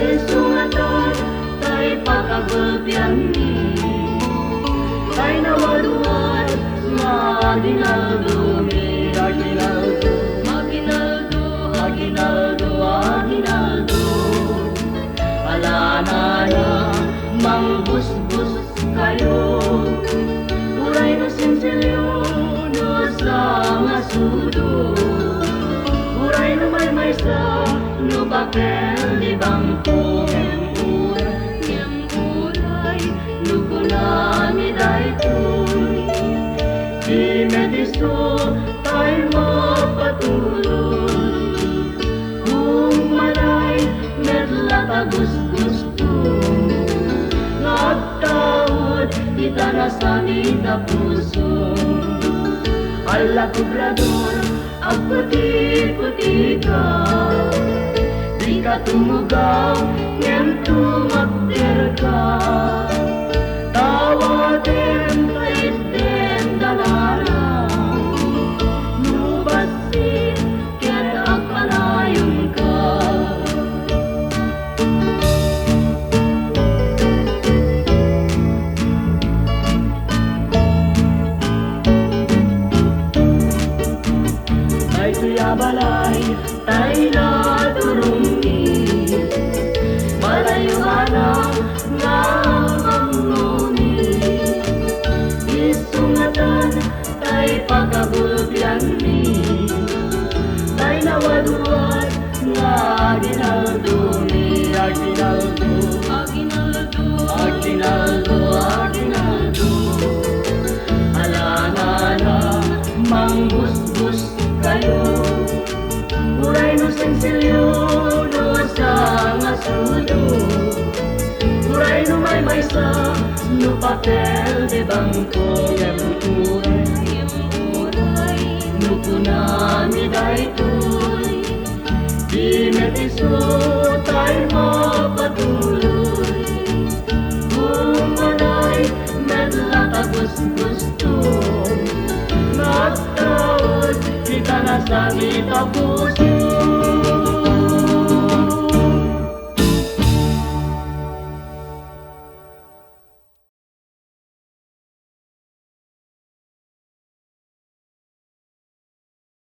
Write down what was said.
Isungatan tay pagkagulpian ni tay nawaduan nga Aguinaldo mi Aguinaldo, Aguinaldo, Aguinaldo, Aguinaldo. Alana na mangbusbus kayo, uray no sinsilyo no sa nga sudo, uray no may sa no papel di bangko. Ngemuray no kunami daytoy, di mediso tay mapatuloy. Kung malay medla gusto nagtaod kita na sa nita puso. Ala kubrador ang puti-puti ka, di ka tumugaw ngem tumakder ka. Tawaden kaiten dalarang nubasin ken ang panayon ka. Ay suya balay tay na turungi, malayuana nga mamnuni. Isungatan tay pagkagulpian ni tay nawaduan nga Aguinaldo mi Aguinaldo, Aguinaldo, Aguinaldo, Aguinaldo. Alana na mangbusbus kayo, uray no sensilyo no sa nga sudo, uray no may sa no papel de bangko. Ngemuray no kunami daytoy, di metiso tay mapatuloy. Kung manay medla gusto nagtaod kita na sa nita puso.